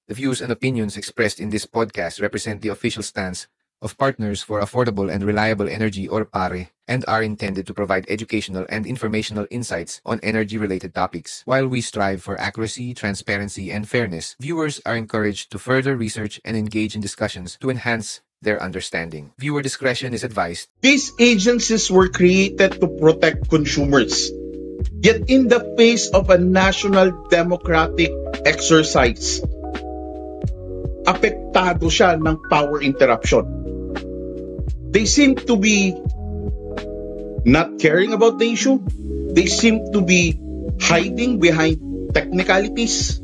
The views and opinions expressed in this podcast represent the official stance of Partners for Affordable and Reliable Energy or PARE and are intended to provide educational and informational insights on energy-related topics. While we strive for accuracy, transparency, and fairness, viewers are encouraged to further research and engage in discussions to enhance their understanding. Viewer discretion is advised. These agencies were created to protect consumers. Yet in the face of a national democratic exercise, apektado siya ng power interruption. They seem to be not caring about the issue. They seem to be hiding behind technicalities.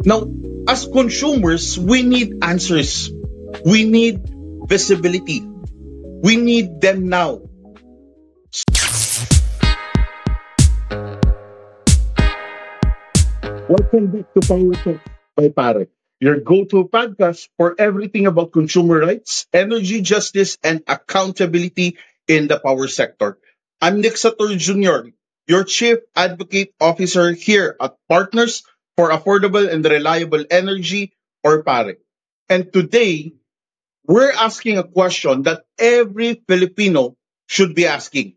Now, as consumers, we need answers. We need visibility. We need them now. Welcome back to Power Talk by Pare, your go-to podcast for everything about consumer rights, energy justice, and accountability in the power sector. I'm Nick Sator Jr., your Chief Advocate Officer here at Partners for Affordable and Reliable Energy, or PARE. And today, we're asking a question that every Filipino should be asking.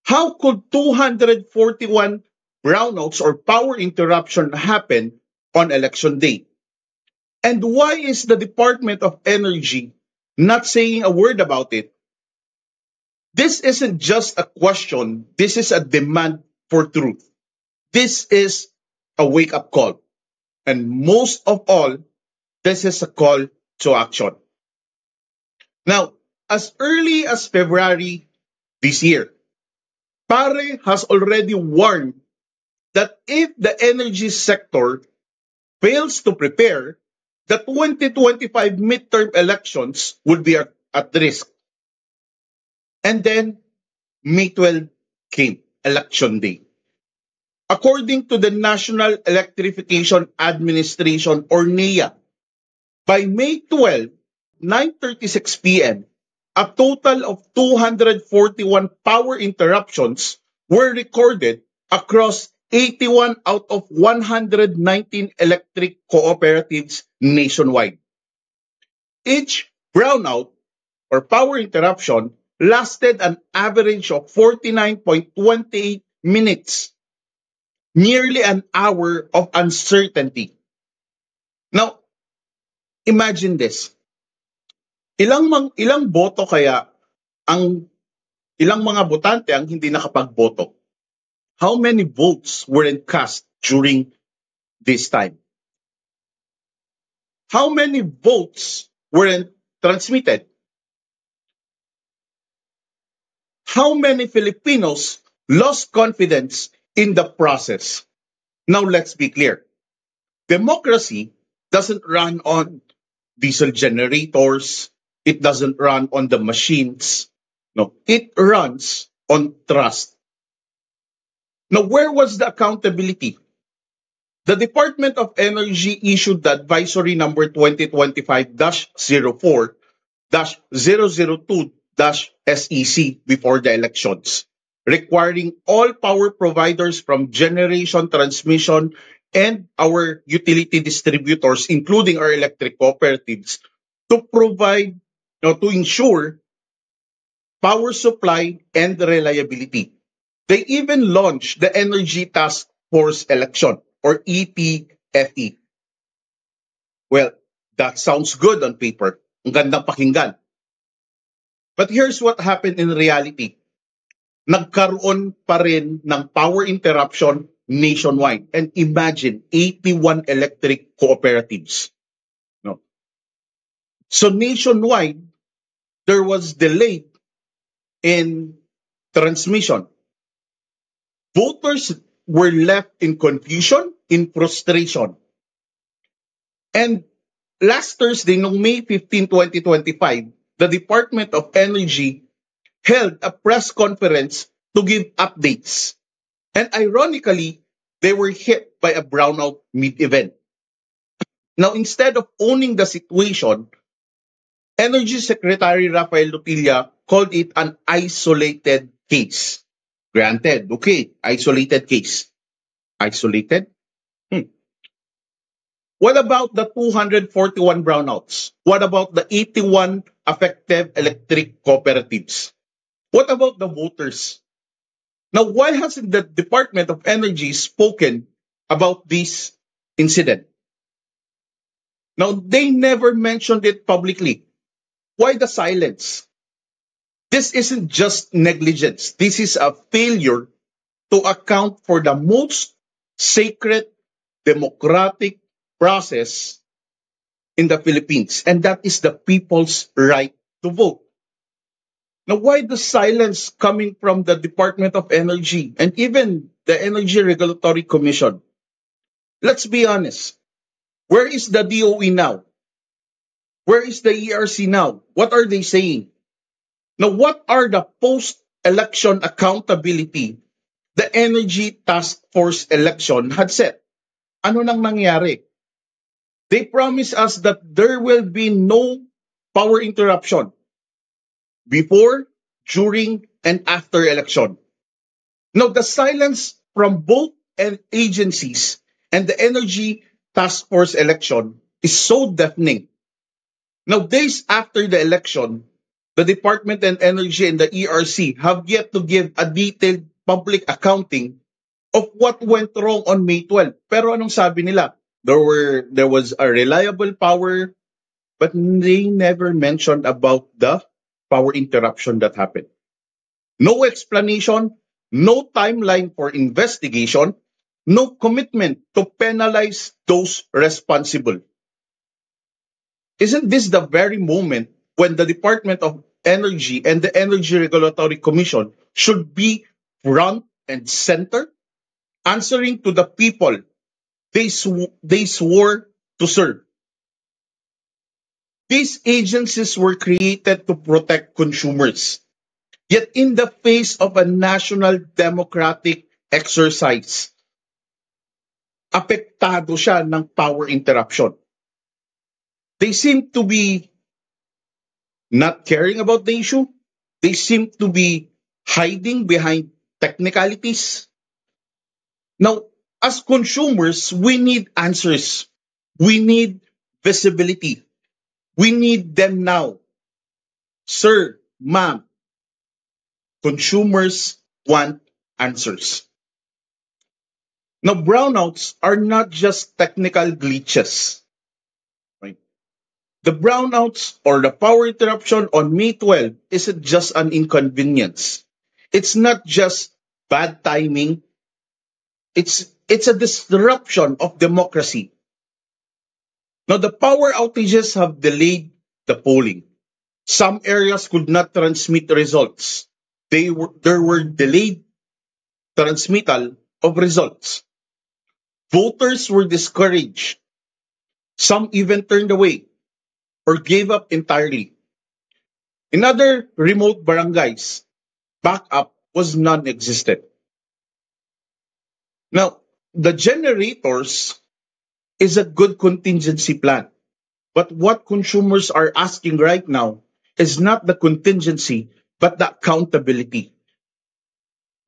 How could 241 brownouts or power interruption happen on election day? And why is the Department of Energy not saying a word about it? This isn't just a question. This is a demand for truth. This is a wake-up call. And most of all, this is a call to action. Now, as early as February this year, PARE has already warned that if the energy sector fails to prepare, the 2025 midterm elections would be at risk. And then May 12 came, Election Day. According to the National Electrification Administration or NEA, by May 12, 9:36 p.m., a total of 241 power interruptions were recorded across 81 out of 119 electric cooperatives nationwide. Each brownout or power interruption lasted an average of 49.28 minutes, nearly an hour of uncertainty. Now, imagine this. Ilang boto kaya ilang mga botante ang hindi nakapagboto? How many votes weren't cast during this time? How many votes weren't transmitted? How many Filipinos lost confidence in the process? Now let's be clear. Democracy doesn't run on diesel generators. It doesn't run on the machines. No, it runs on trust. Now, where was the accountability? The Department of Energy issued the advisory number 2025-04-002-SEC before the elections, requiring all power providers from generation, transmission, and our utility distributors, including our electric cooperatives, to provide, to ensure power supply and reliability. They even launched the Energy Task Force Election, or ETFE. Well, that sounds good on paper. Ang gandang pakinggan. But here's what happened in reality. Nagkaroon pa rin ng power interruption nationwide. And imagine, 81 electric cooperatives. No. So nationwide, there was delay in transmission. Voters were left in confusion, in frustration. And last Thursday, noong May 15, 2025, the Department of Energy held a press conference to give updates. And ironically, they were hit by a brownout mid-event. Now, instead of owning the situation, Energy Secretary Rafael Lutilla called it an isolated case. Granted, okay, isolated case. Isolated? What about the 241 brownouts? What about the 81 affected electric cooperatives? What about the voters? Now, why hasn't the Department of Energy spoken about this incident? Now, they never mentioned it publicly. Why the silence? This isn't just negligence. This is a failure to account for the most sacred democratic process in the Philippines, and that is the people's right to vote. Now, why the silence coming from the Department of Energy and even the Energy Regulatory Commission? Let's be honest. Where is the DOE now? Where is the ERC now? What are they saying? Now, what are the post-election accountability the Energy Task Force election had set? Ano nang nangyari? They promised us that there will be no power interruption before, during, and after election. Now, the silence from both agencies and the Energy Task Force election is so deafening. Now, days after the election, the Department of Energy and the ERC have yet to give a detailed public accounting of what went wrong on May 12. Pero anong sabi nila? There was a reliable power, but they never mentioned about the power interruption that happened. No explanation, no timeline for investigation, no commitment to penalize those responsible. Isn't this the very moment when the Department of Energy and the Energy Regulatory Commission should be front and center, answering to the people they swore to serve? These agencies were created to protect consumers. Yet in the face of a national democratic exercise, apektado siya ng power interruption. They seem to be not caring about the issue. They seem to be hiding behind technicalities. Now, as consumers, we need answers. We need visibility. We need them now. Sir, ma'am, consumers want answers. Now, brownouts are not just technical glitches. Right? The brownouts or the power interruption on May 12 isn't just an inconvenience. It's not just bad timing. It's a disruption of democracy. Now, the power outages have delayed the polling. Some areas could not transmit results. There were delayed transmittal of results. Voters were discouraged. Some even turned away or gave up entirely. In other remote barangays, backup was non-existent. Now, the generators is a good contingency plan. But what consumers are asking right now is not the contingency, but the accountability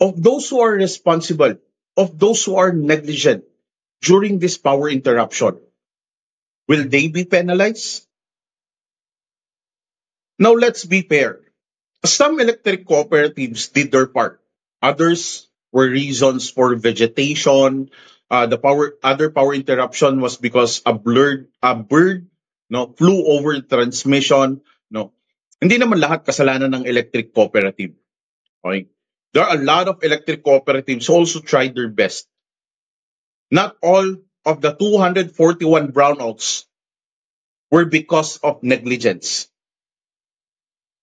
of those who are responsible, of those who are negligent during this power interruption. Will they be penalized? Now, let's be fair. Some electric cooperatives did their part. Others were reasons for vegetation. Other power interruption was because a bird flew over transmission. No, hindi naman lahat kasalanan ng electric cooperative. Okay? There are a lot of electric cooperatives who also tried their best. Not all of the 241 brownouts were because of negligence.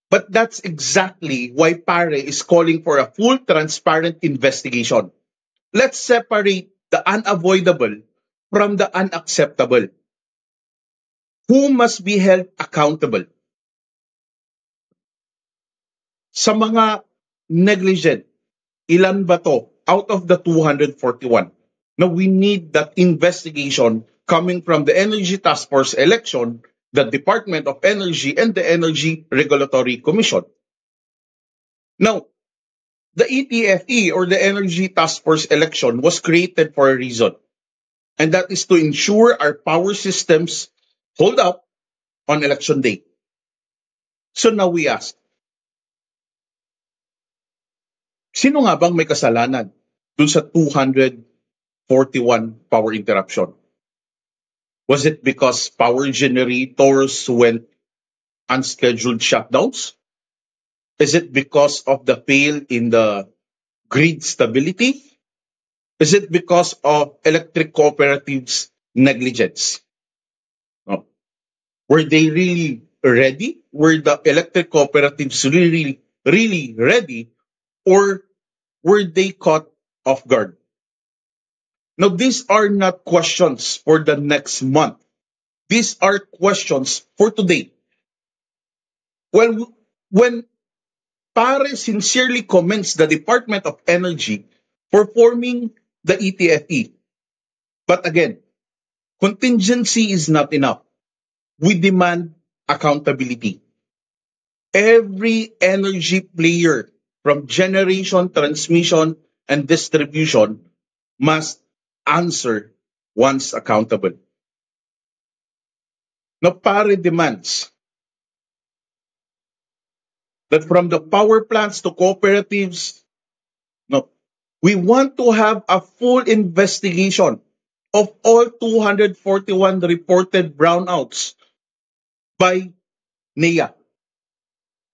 But that's exactly why PARE is calling for a full transparent investigation. Let's separate the unavoidable from the unacceptable. Who must be held accountable? Sa mga negligent, ilan ba to out of the 241? Now, we need that investigation coming from the Energy Task Force election, the Department of Energy, and the Energy Regulatory Commission. Now, the ETFE or the Energy Task Force election was created for a reason. And that is to ensure our power systems hold up on election day. So now we ask, sino nga bang may kasalanan dun sa 241 power interruption? Was it because power generators went unscheduled shutdowns? Is it because of the fail in the grid stability? Is it because of electric cooperatives' negligence? No. Were they really ready? Were the electric cooperatives really ready? Or were they caught off guard? Now, these are not questions for the next month. These are questions for today. Well, when PARE sincerely commends the Department of Energy for forming the ETFE, but again, contingency is not enough. We demand accountability. Every energy player from generation, transmission, and distribution must answer once accountable. Now, PARE demands that from the power plants to cooperatives, no, we want to have a full investigation of all 241 reported brownouts by NEA.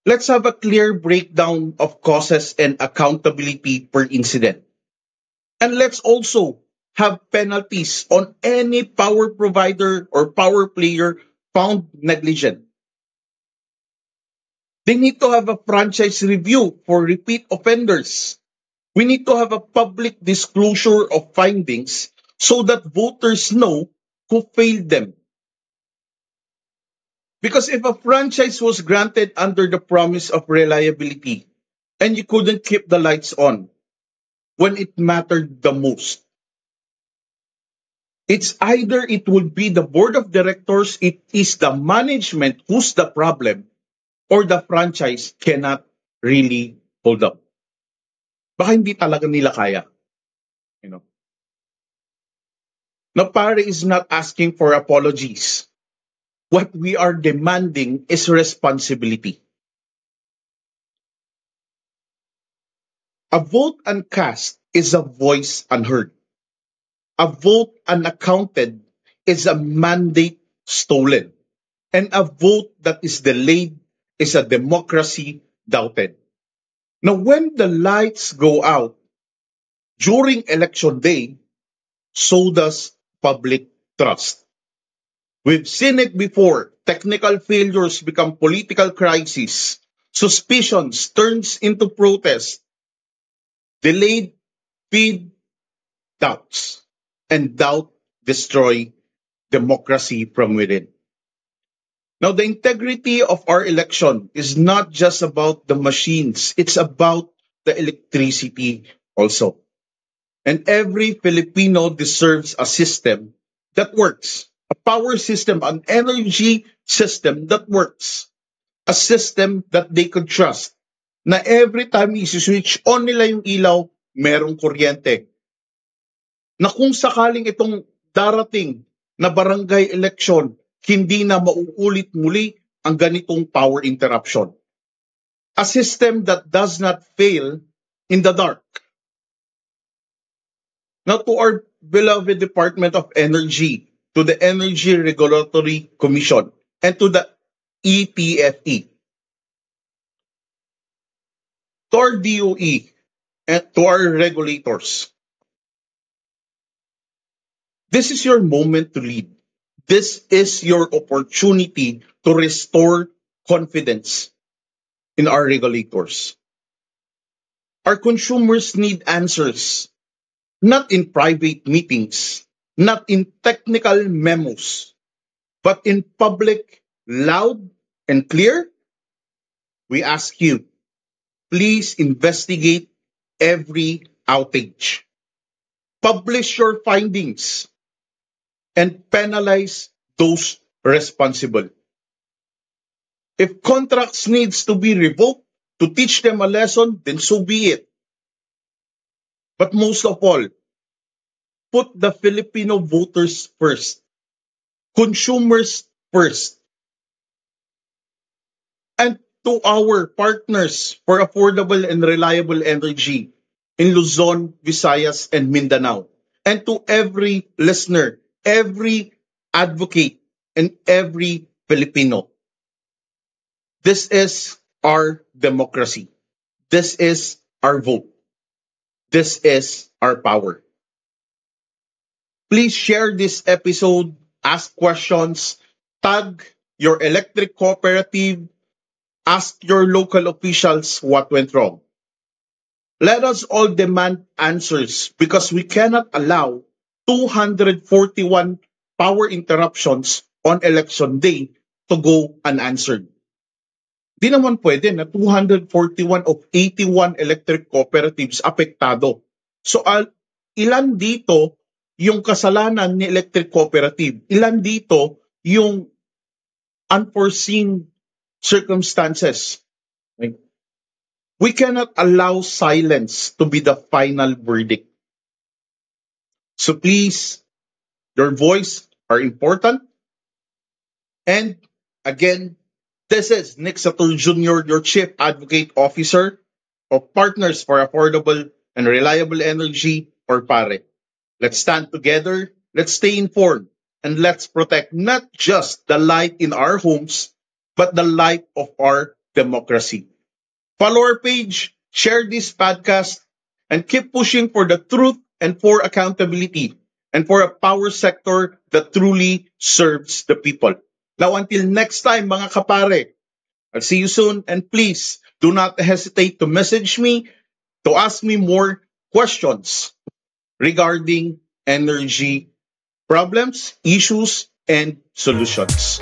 Let's have a clear breakdown of causes and accountability per incident. And let's also have penalties on any power provider or power player found negligent. They need to have a franchise review for repeat offenders. We need to have a public disclosure of findings so that voters know who failed them. Because if a franchise was granted under the promise of reliability and you couldn't keep the lights on when it mattered the most, it's either it will be the board of directors, it is the management who's the problem, or the franchise cannot really hold up. Baka hindi talaga nila kaya. You know. Now, PARE is not asking for apologies. What we are demanding is responsibility. A vote uncast is a voice unheard. A vote unaccounted is a mandate stolen. And a vote that is delayed is a democracy doubted. Now, when the lights go out during election day, so does public trust. We've seen it before. Technical failures become political crises. Suspicions turns into protest. Delayed feed doubts. And doubt destroy democracy from within. Now, the integrity of our election is not just about the machines. It's about the electricity also. And every Filipino deserves a system that works. A power system, an energy system that works. A system that they could trust. Na every time isi-switch on nila yung ilaw, merong kuryente. Na kung sakaling itong darating na barangay election, hindi na mauulit muli ang ganitong power interruption. A system that does not fail in the dark. Now, to our beloved Department of Energy, to the Energy Regulatory Commission, and to the ETFE, to our DOE, and to our regulators, this is your moment to lead. This is your opportunity to restore confidence in our regulators. Our consumers need answers, not in private meetings, not in technical memos, but in public, loud, and clear. We ask you, please investigate every outage. Publish your findings and penalize those responsible. If contracts needs to be revoked to teach them a lesson, then so be it. But most of all, put the Filipino voters first, consumers first, and to our partners for affordable and reliable energy in Luzon, Visayas, and Mindanao. And to every listener, every advocate, and every Filipino. This is our democracy. This is our vote. This is our power. Please share this episode, ask questions, tag your electric cooperative, ask your local officials what went wrong. Let us all demand answers because we cannot allow 241 power interruptions on election day to go unanswered. Di naman pwede na 241 of 81 electric cooperatives apektado. So ilan dito yung kasalanan ni electric cooperative? Ilan dito yung unforeseen circumstances? We cannot allow silence to be the final verdict. So please, your voice are important. And again, this is Nick Satur Jr., your Chief Advocate Officer of Partners for Affordable and Reliable Energy, or PARE. Let's stand together, let's stay informed, and let's protect not just the light in our homes, but the light of our democracy. Follow our page, share this podcast, and keep pushing for the truth and for accountability and for a power sector that truly serves the people. Now, until next time, mga kapare, I'll see you soon. And please, do not hesitate to message me to ask me more questions regarding energy problems, issues, and solutions.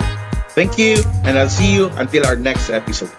Thank you, and I'll see you until our next episode.